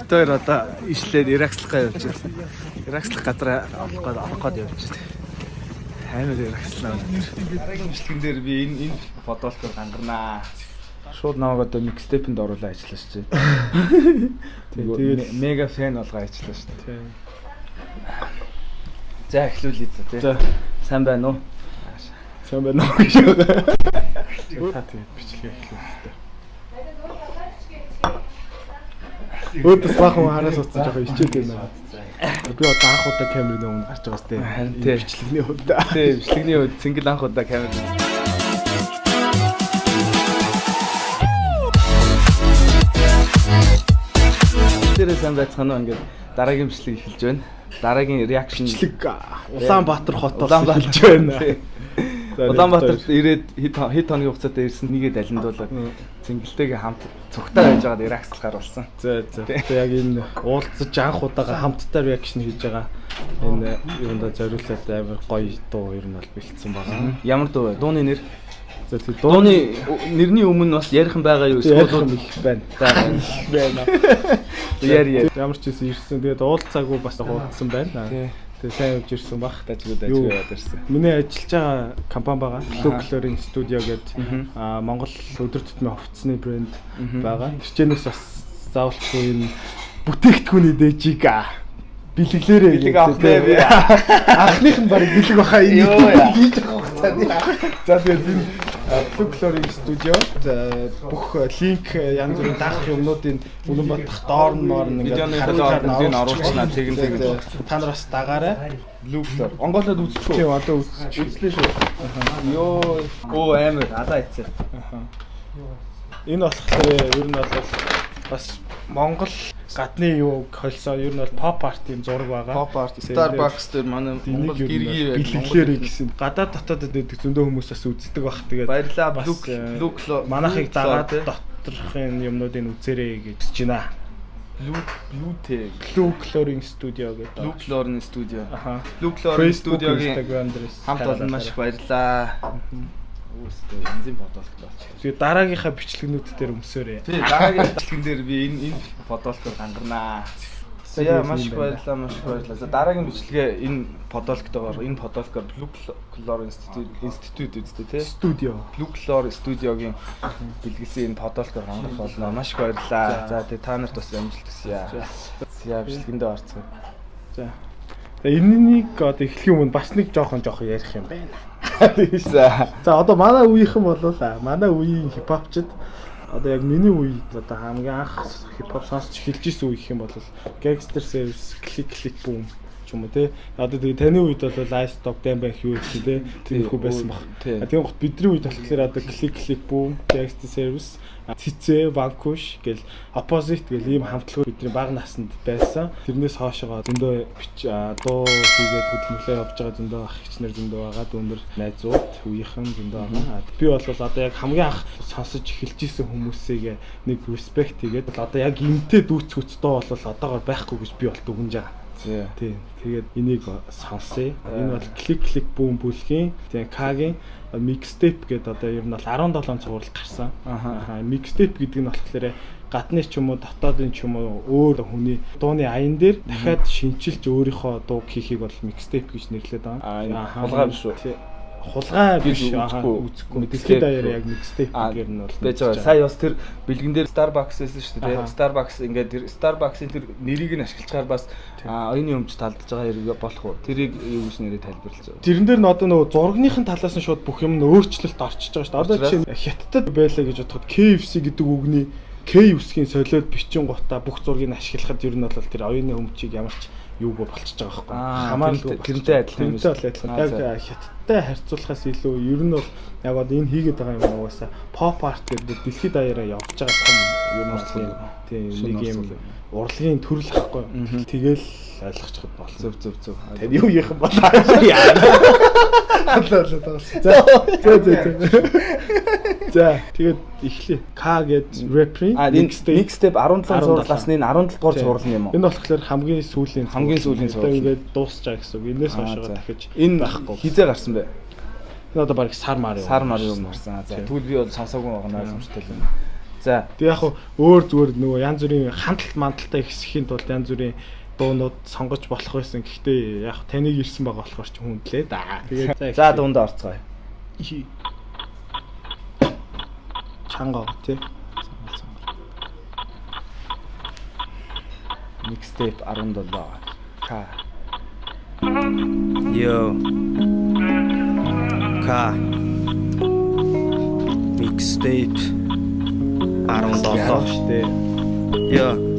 Тэр одоо ишлээд Иракслахаа явж байна. Иракслах газараа авах гээд явж байна. Амар Иракслаа. Дараагийн бичлэгэн дээр би энэ фотолкоор гангарнаа. Шууд наваг одоо микстепэнд оруулаад ажиллаа шүү дээ. Тэгээд мега фэн болгоо ажиллаа шүү дээ. За эхлүүлээ за тий. Сайн байна уу? Сайн байна уу гэж. Та тэгээд бичлэгээ эхлүүлээ. Өөдөөс баахан хараас утсан жоохон ичээд байна. Би одоо анх удаа камерын өмнө гарч байгаа сте. Бичлэгний хувьд. Тий, бичлэгний хувьд цэнгэл анх удаа камер. Тэрээ сайн байцгаана уу ингээд дараагийн бичлэг эхэлж байна. Дараагийн реакшн бичлэг Улаанбаатар хотоос эхэлж байна. Улаанбаатарт ирээд хэд хоногийн хугацаатай ирсэн нэгээд алиндуулаад цэнгэлтэйгээ хамт цогтой байж байгаад реакцлахаар болсон. За. Тэгээ яг энэ уулзаж анх удаага хамтдаа реакшн хийж байгаа энэ юундаа зориулаад амар гоё дуу ер нь бол бэлдсэн байгаа. Ямар дуу вэ? Дууны нэр? За тэгээ дууны нэрний өмнө бас ярихан байгаа юу? Эсвэл их байна. Байна. Яри. Ямар ч юм ирсэн. Тэгээд уулзаагүй бас хуудсан байна. Тэгээ сайн явж ирсэн баг тажгууд ажиллаад ирсэн. Миний ажиллаж байгаа компани байгаа. Look-Coloring Studio гэдэг Монгол өдөр тутмын хувцсны брэнд байгаа. Тэрчнээс бас заавалчгүй энэ бүтээгдэхүүний дэжиг бэлэглээрээ бэлэг авах нэ. Анхных нь баг бэлэг баха энэ хийж байгаа хугацаанд. За тэгээд энэ Look-Coloring Studio бүх линк янз бүрийн даах юмнуудын Улаанбаатар доор нь ингээд харилцаанд оруулснаа тэгэн та нар бас дагаарай. Look-Color. Онголоод үзчихв. Тийм одоо үзлээ шүү. Оо амар алаа ицээ. Энэ болохоор ер нь бол бас Монгол гадны юу холсоо ер нь бол pop art-ийн зураг байгаа. Pop art Starbucks дээр манай Монгол гэргий бэлэглээрээ гэсэн. Гадаад дотоодод байдаг зөндөө хүмүүсээс үздэг баг. Тэгээд баярлаа. Look манайхыг дагаад доторхын юмнуудыг үзээрэй гэж хэлж байна. Look-Coloring Studio гэдэг. Look-Coloring Studio. Look-Coloring Studio-гийн хамт олон маш их баярлаа. Үстэй энзим фотолк болчих. Тэгээ дараагийнхаа бичлэгнүүд дээр өмсөөрэй. Тий, дараагийн бичлэгэн дээр би энэ фотолкоор гангарнаа. За маш их баярлалаа. За дараагийн бичлэгээ энэ фотолктойгоор энэ фотолкоор Look-Coloring Institute үстэй тий. Студио. Look-Coloring Studio-гийн бэлгэлсэн энэ фотолкоор гангарах болно. Маш их баярлалаа. За тэгээ та нарт бас амжилт хүсье. За бичлэгэндээ орцгоо. За. Энэнийг одоо эхлэхийн өмнө бас нэг жоохон ярих юм байна. За одоо манай үеийнхэн болов манай үеийн хипхопчд одоо яг миний үе одоо хамгийн анх хипхоп сонсч эхэлж исэн үе гэх юм бол Gangster Service, Click Boom ч юм уу те. Одоо тэгээ таны үед бол Ice Dog Damn юу гэсэн те. Тэрхүү байсан баг. Тэгээ гот бидний үед болохоор одоо Click Boom, Gangster Service, Цэцэ, Vanquish гэл Opposite гэл ийм хамтлагууд бидний бага наснд байсан. Тэрнээс хоошоо зөндөө дуу хийгээд хөдөлмөрлөө явж байгаа зөндөө ах хичнэр зөндөө байгаа. Дүүнэр найзууд, үеийнхэн зөндөө байгаа. Би бол одоо яг хамгийн анх сонсож эхэлж исэн хүмүүсийг нэг respect хийгээд одоо яг эмтэй дүүцгүүц дуу бол одоогоор байхгүй гэж би бол дүгнэж байгаа. Тийм. Тэгээд энийг сонсъё. Энэ бол Click Boom бүлгийн тийм K-гийн mixtape гэдэг одоо ер нь бол 17 цуврал гарсан. Mixtape гэдэг нь болохоор гадны ч юм уу дотоодын ч юм уу өөр хүний дууны аян дээр дахиад шинчилж өөрийнхөө дууг хийхийг бол mixtape гэж нэрлэдэг байгаа. Хулгай биш үү? Хулгай биш үзэхгүй. Дэлхийд даяар яг mixtape гэр нь бол байж байгаа. Сая бас тэр бэлгэн дээр Starbucks байсан шүү дээ. Starbucks ингээд тэр Starbucks-ийн тэр нэрийг нь ашиглачаар бас оюуны өмч талдж байгаа болох уу? Тэрийг юу гэж нэрээ тайлбарлаж байгаа. Тэрэн дээр нь одоо нөгөө зургийнхын талаас нь шууд бүх юм нь өөрчлөлт орчиж байгаа шүү дээ. Одоо жишээ нь Хятадд байлаа гэж бодоход KFC гэдэг үгний K үсгийн солиод бичин гутаа бүх зургийг ашиглахад ер нь бол тэр оюуны өмчийг ямар ч юуг болчихж байгаа байхгүй. Хамааралгүй тэрнтэй адилхан юм шүү. Яг Хятадтай харьцуулахаас илүү ер нь бол яг одоо энэ хийгээд байгаа юм угаасаа pop art гэдэг дэлхийд даяараа явж байгаа том юм уу тийм нэг юм урлагийн төрөл ахгүй. Тэгэл ойлгочиход болно. Зөв. Тань юу хийх юм бол яа. За тэгээд эхлэе. K гэдэг рэприйн mixtape 17 зурлаас нь 17 дугаар зурл юм уу? Энэ болохоор хамгийн сүүлийн зурл. Ингээд дуусч байгаа гэсэн үг. Энээс хойшоо дахиж энэ байхгүй. Хизээ гарсан бэ? Энэ одоо баг сар мар юм гарсан. За тэгвэл би бол сонсоогүй байгаа ойлгомжтой юм. За. Тэг яг өөр зүгээр нөгөө янз бүрийн хандлт мандалтай ихсхийн тулд янз бүрийн дуунууд сонгож болох байсан. Гэхдээ яг таныг ирсэн байгаа болохоор ч хүндлээ да. Тэгээд за дунд орцгоё. Чанга тий. Mixtape 17. Ka. Yo. Ka. Mixtape 17 штэ. Yo.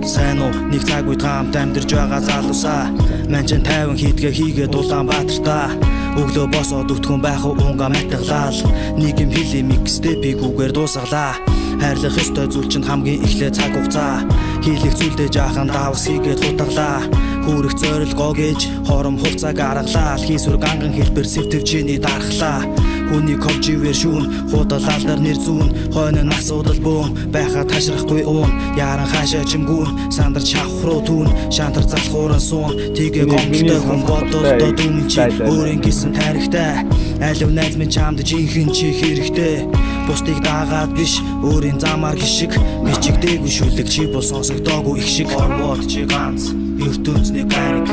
Сайн уу нэг цаг үед хамт амьдарч байгаа залуусаа Манчин 50 хийдгээ хийгээд Улаанбаатартаа Өглөө босоод өтгөн байх унга матгалаа Нэг юм хэлээ микстепийг үгээр дуусгалаа Хайрлах ёстой зүйл чинь хамгийн эхлээ цаг хугацаа Хийлэх зүйлдээ жаахан давс хийгээд хутгалаа Хүрэх зорилгоо гэж хором хувцаа гаргалаа Хийсвэр ганган хэлбэр сэвтвчиний дархлаа Хүний ковживэр шүүн худал алдар нэр зүүн хойно асуудал бөөн байха ташрахгүй уун яран хаашаа чимгүүн сандарч хавхруу түүн шантар залхууран суун тигээ гомдтой хүн бодолдоо дүмэн чи өөрийн гисэн тарихтай алив найз минь чамд жинхэнэ чи хэрэгтэй бусдыг дагаад биш өөрийн замаар гიშг бичигдээгүй шүлэг чи бол сонсогдоогүй их шиг орвот чи ганц ертөнцний гариг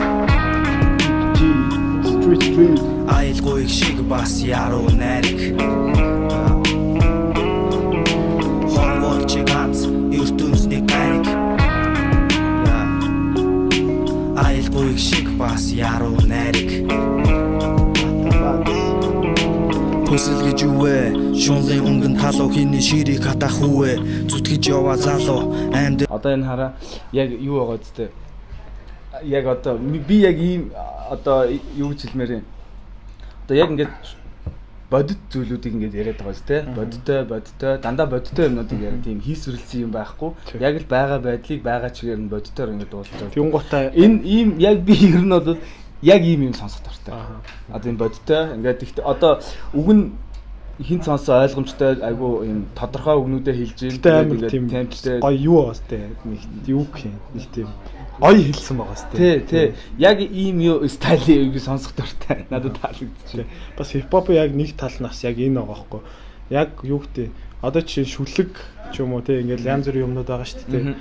Street Айлгүй шиг бас яруу найраг Хорвот чи ганц ертөнцний гариг Айлгүй шиг бас яруу найраг Хүсэл гэж юу вэ? Шунлын өнгөн талуу хийний ширийг хатах үвэ зүтгэж яваа залуу амьд Одоо энэ хараа яг юу байгаа зү? Яг одоо би яг ийм одоо юу гэж хэлмээр юм. Одоо яг ингээд бодит зүйлүүдийг ингээд яриад байгаа зү те. Бодиттой дандаа бодиттой юмнуудыг яриад тийм хийсвэрлсэн юм байхгүй. Яг л байгаа байдлыг байгаа чигээр нь бодитоор ингээд дуулж байгаа. Тэнгуутаа энэ ийм яг би ер нь бол яг ийм юм сонсох дуртай. Одоо энэ бодиттой ингээд ихтэй одоо үг нь хин сонсоо ойлгомжтой айгу юм тодорхой үгнүүдээ хэлж ийм темплтэй гоё юу байгаа сте нэг юу гэх юм нэг тийм ой хэлсэн байгаа сте тий яг ийм юу стайлыг би сонсох дуртай надад таалагдчихэ бас хипхоп яг нэг талнаас яг энэ байгаа байхгүй яг юу гэдэг одоо чи шүлэг ч юм уу тий ингээл янз бүрийн юмнууд байгаа шүү дээ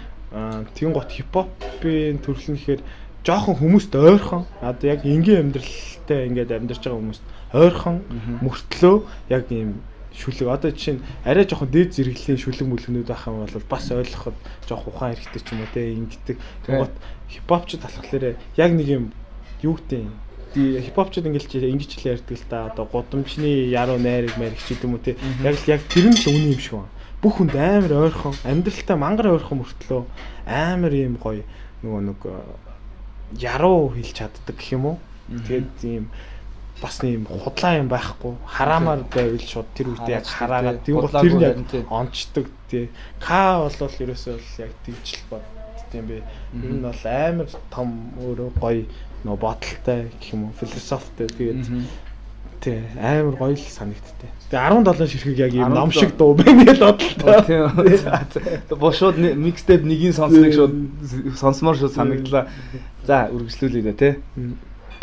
тийм гот хипхопын төрөл нь гэхээр жоохон хүмүүст ойрхон одоо яг энгийн амьдралтай ингээд амьдарч байгаа хүмүүст ойрхон мөртлөө яг ийм шүлэг одоо жишээ нь арай жоохон дээд зэрэглэлийн шүлэг мүлгнүүд байх юм бол бас ойлгоход жоохон ухаан хэрэгтэй ч юм уу те ингэдэг. Тэгвэл хипхопчд болохоор яг нэг юм юу гэдэг хипхопчд ингэж л ярьдаг л да одоо гудамжны яруу найраг мэрэг ч гэдэг юм уу те яг тэр нь л үний юм шиг байна. Бүх хүнд амар ойрхон амьдралтай мангар ойрхон мөртлөө амар ийм гоё нэг яруу хэлж чаддаг гэх юм уу. Тэгээд ийм бас нэм худлаа юм байхгүй хараамаар байвал шууд тэр үедээ яг хараагаад тийм бол тэр нь яг онцдог тий К болвол ерөөсөө яг тэгжл бодд юм бэ энэ нь бол амар том өөрөө гоё нөө бодолтой гэх юм уу философитой тэгээд тий амар гоё л санагдтыг тэгээ 17 ширхэг яг юм ном шиг дуу байна л бодолтой тий бо шууд микстейп нэгийг сонсхийг шууд сонсомоор шууд санагдлаа за үргэлжлүүлээ дээ тий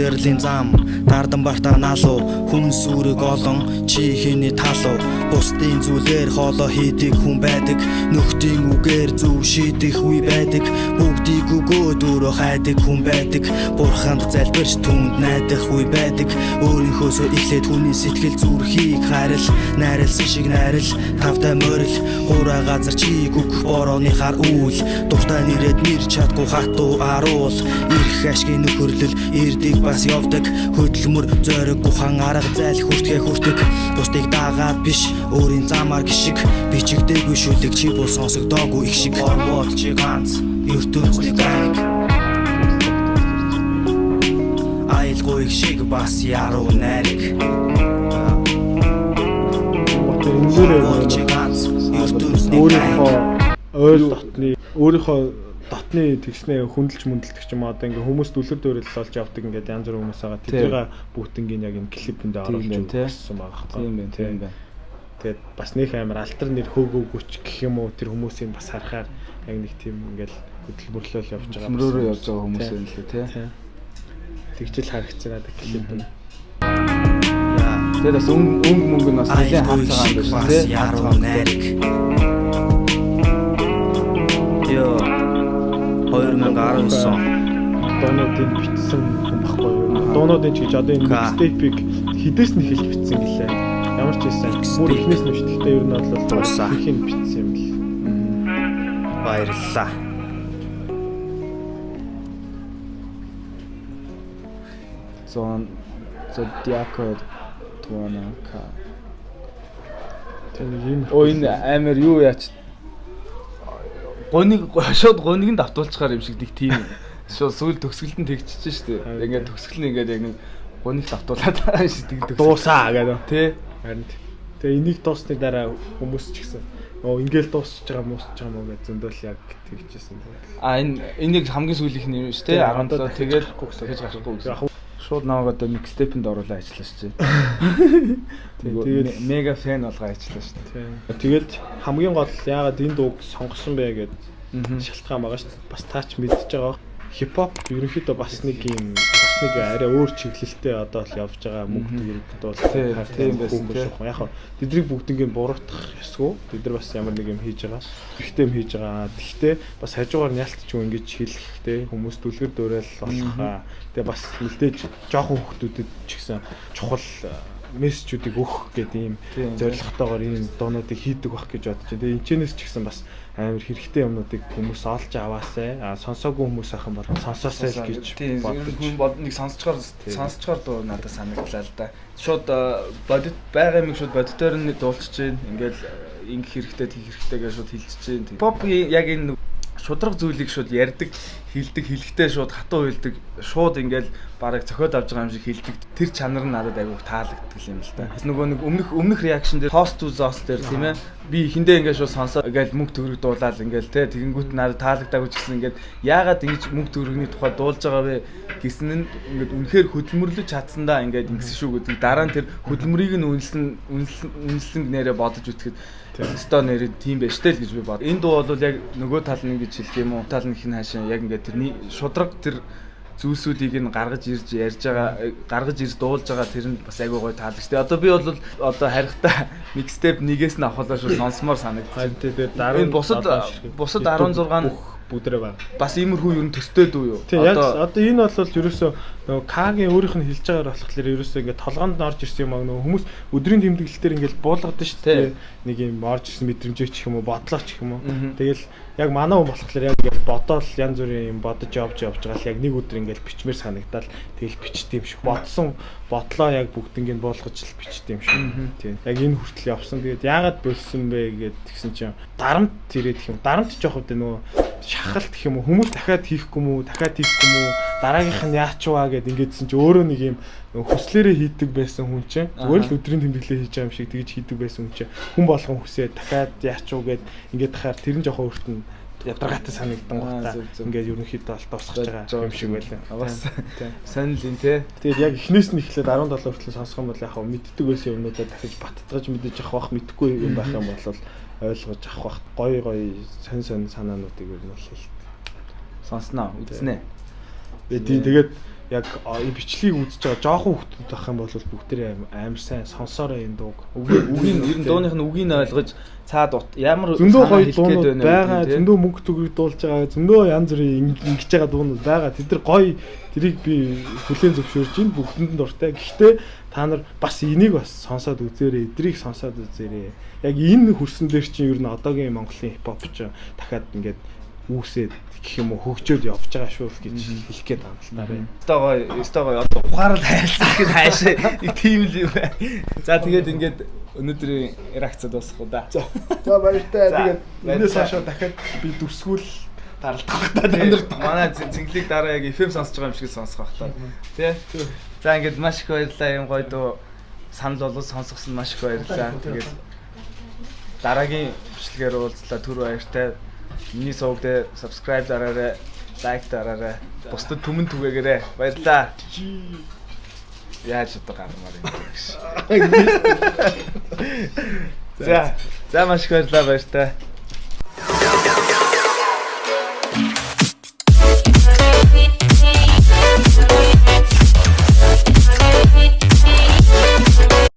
Эрлийн зам дардан бартаа налуу хүн сүрэг олон чи хийний талуу бусдын зүйлээр хоолоо хийдэг хүн байдаг нөхдийн үгээр зөв шийдэх үе байдаг бүгдийг өгөөд өөрөө хайдаг хүн байдаг бурханд залбирч түнд найдах үе байдаг өөрийнхөөсөө эхлээд хүний сэтгэл зүрхийг хайрал найрлсан шиг найрал тавтай морил хуурай газар чиг өгөх борооныхаар үйл дуртай нэрэд нэр чадгүй хатуу аруул ирэх ашгийн нөхөрлөл ирдэг бас явдаг хөдөлмөр зориг ухаан арга зайл хүртдэг бусдыг дагаад биш өөрийн замаар гიშг бичигдээгүй шүлэг чи бол сонсогдоогүй их шиг орвот чи ганц ертөнцний гариг айлгүй их шиг бас яруу найраг өөрийнхөө дотны тэгснээ хүндэлж мөндөлдөг ч юм одоо ингээ хүмүүс дүлэр дөрөл болж явдаг ингээд янз бүр хүмүүс байгаа тэрийг бүгднийг яг энэ клипэндээ оруулж өгсөн байгаа хэрэг тийм байна. Тэгээд бас нөх амар алтар нэр хөөгөөгүй ч гэх юм уу тэр хүмүүсийн бас харахаар яг нэг тийм ингээл хөдөлмөрлөл явж байгаа хөдөлмөрөөр явж байгаа хүмүүс юм лээ тий. Тэгжэл харагдсан надад клип нь. Тэгээд бас өнгө мөнгө нь бас нэлээд хандсан юм байна тий. Яруу найраг дуунуудыг бичсэн хүн баггүй юу? Дуунуудын ч гэж одоо энэ mixtape-ийг хідээс нь хэлж бичсэн гэлээ. Ямар ч байсан бүр ихнээс нь шилдэлтэй ер нь бол ихийг бичсэн юм л. Баярлалаа. Зодиако Туанака. Энэ амар юу яач шууд гоныг нь давтуулчихаар юм шиг нэг тийм шууд сүүл төгсгөлд нь тэгчихэж штэ. Ингээд төгсгөл нь ингээд яг нэг гоныг давтуулаад байгаа шүү дээ. Дуусаа гэдэг. Тэ. Харин тэгээ энийг дуусны дараа хүмүүс ч гэсэн ингээл дуусч байгаа муусч байгаа мó гэж зөндөл яг тэгчихсэн. Энийг хамгийн сүүлийнх нь юм шүү дээ. 17 тэгээд гэж гарахгүй. Шууд наваг одоо mixtape-нд оруулаад ажиллаа шүү дээ. Тэгээд мега фэн болгоо ажиллаа шүү дээ. Тэгээд хамгийн гол яагаад энэ дууг сонгосон бэ гэдэг шалтгаан байгаа шүү дээ. Бас таач мэдчихэж байгаа. Хипхоп ерөнхийдөө бас нэг арай өөр чиглэлтэй одоо л явж байгаа мөнгө төгрөгт бол тийм байсан тийм. Яг хаа тэднийг бүгднийг буруутгах ёсгүй. Тэд нар бас ямар нэг юм хийж байгаа. Ихтэй юм хийж байгаа. Гэхдээ бас хажуугаар нялтчгүй ингэж хэлэхтэй хүмүүс дүлгэр дуурайл болох. Тэгээ бас үлдээж жоохон хүмүүстэд ч гэсэн чухал мессежүүдийг өгөх гэдэг ийм зорилготойгоор ийм дуунуудыг хийдэг байх гэж бодож байна. Тэгээ энэчнээс ч гэсэн бас амар хэрэгтэй юмнуудыг хүмүүс олж аваасай. Сонсоогүй хүмүүс ахын бол сонсоосай л гэж бодож нэг сонсцохоор дуу надад санагдлаа л да. Шууд бодит байгаа юм шууд бодитоор нь дуулчих чинь ингээл ингэх хэрэгтэй тийх хэрэгтэй гэж шууд хэлчихэж чинь. Pop яг энэ шудраг зүйлийг шууд ярьдаг, хэлдэг, хэлэхдээ шууд хатуу хэлдэг, шууд ингээл бараг зохиод авч байгаа юм шиг хэлдэг. Тэр чанар нь надад айгүй таалагддаг юм л да. Нөгөө нэг өмнөх реакшн дээр host to host дээр тийм ээ. Би эхэндээ ингээд шууд сонсоо ингээл мөнгө төгрөг дуулаад ингээл те тэгэнгүүт надад таалагдаагүй ч гэсэн ингээд яагаад ингэж мөнгө төгрөгний тухай дуулж байгаа вэ гэсэн нь ингээд үнэхээр хөдөлмөрлөж чадсандаа ингээд ингэсэн шүү гэдэг. Дараа нь тэр хөдөлмөрийг нь үнэлсэн нэрээ бодож үтгэхэд өстой нэрээ тийм байж тэл гэж би бод. Энэ дуу бол яг нөгөө тал нь гэж хэлэх юм уу? Тал нь хин хаашаа яг ингээд тэрний шудраг тэр зүйлсүүдийг нь гаргаж ирж ярьж байгаа, гаргаж ирж дуулж байгаа тэр нь бас айгүй гоё таалагчтай. Одоо би бол одоо харихтаа mixtape нэгээс нь авахлаа шүү сонсомоор санагдчих. Тэгээд дараа нь бусад 16 бүдрээ байна. Бас иймэрхүү юм төстэй дүү юу? Одоо энэ бол ерөөсөө нөгөө К-гийн өөрийнх нь хэлж байгаагаар болохоор ерөөсөө ингээд толгоонд нь орж ирсэн юм аа нөгөө хүмүүс өдрийн тэмдэглэлээр ингээд буулгадаг шүү дээ. Нэг юм орж ирсэн мэдрэмжээ ч юм уу, бодлооч ч юм уу. Тэгэл яг манай хүн болохоор яг ингээд бодоол янз бүрийн юм бодож явж байгаа л яг нэг өдөр ингээд бичмээр санагдал тэгэл бичдэм шиг бодсон бодлоо яг бүгднийг буулгаж л бичдэм шиг. Тийм. Яг энэ хүртэл явсан. Тэгээд яагаад болсон бэ гэдгсэн чинь дарамт ирээд их юм. Дарамт жоох үү нөгөө шахалт гэх юм уу хүмүүс дахиад хийхгүй мүү дараагийнх нь яачваа гэд ингэдсэн чи өөрөө нэг юм хүслээрээ хийдэг байсан хүн чинь зүгээр л өдрийн тэмдэглэл хийж байгаа юм шиг тэгж хийдэг байсан хүн чинь хүн болгон хүсээ дахиад яачваа гэд ингээд тахаар тэр нь жоохон өөрт нь ядаргаатай санагдан гоо та ингээд ерөнхийдөө бол дуусгаж байгаа юм шиг байлаа. Бас сонирхол юм те. Тэгээд яг эхнээс нь эхлээд 17 хүртэл сонсох юм бол яг мэддэг байсан юмнуудаа дахиж баттгаж мэдэж авах мэдхгүй юм байх юм бол ойлгож авах гоё сонь санаануудыг ер нь бол сонсноо үзнэ. Тэгээд яг бичлэгийг үзэж байгаа жоохон хүмүүс байх юм бол бүгдээрээ амар сайн сонсоорой энэ дууг. Үгийн ер нь дууных нь үгийг ойлгож цаад ямар зөндөө гоё дуунууд байгаа, зөндөө мөнгө төгрөг дуулж байгаа, зөндөө янз бүрийн ингэж байгаа дуунууд байгаа. Тэд нар гоё тэрийг би хүлээн зөвшөөрж байна. Бүгдэнд нь дуртай. Гэхдээ та нар бас энийг бас сонсоод үзээрэй, эдрийг сонсоод үзээрэй. Яг энэ хөрсөн дээр чинь ер нь одоогийн Монголын хипхоп ч дахиад ингээд үүсээд гэх юм уу хөгжөөд явж байгаа шүү гэж хэлэх гээд байна л та байна. Стогой одоо ухаарал хайрлах гэж хайшаа нэг тийм л юм байна. За тэгээд ингээд өнөөдрийн реакцад дуусгах уу да. За баяртай. Тэгээд энэс хашаа дахиад би дүрсгүүл даралдах та нар манай цэнгэлийг дараа яг FM сонсож байгаа юм шиг сонсох бах та. Тэ. За ингээд маш их баярлалаа юм гоё дуу санал болгож сонсгосон маш их баярлалаа. Тэгээд дараагийн бичлэгээр уулзлаа түр баяртай. Миний сувгд subscribe дараарай, like дараарай. Бусдад түмэн түгээгээрэй. Баярлалаа. Яаж одоо гармаар юм бэ? За маш их баярлалаа баяртай.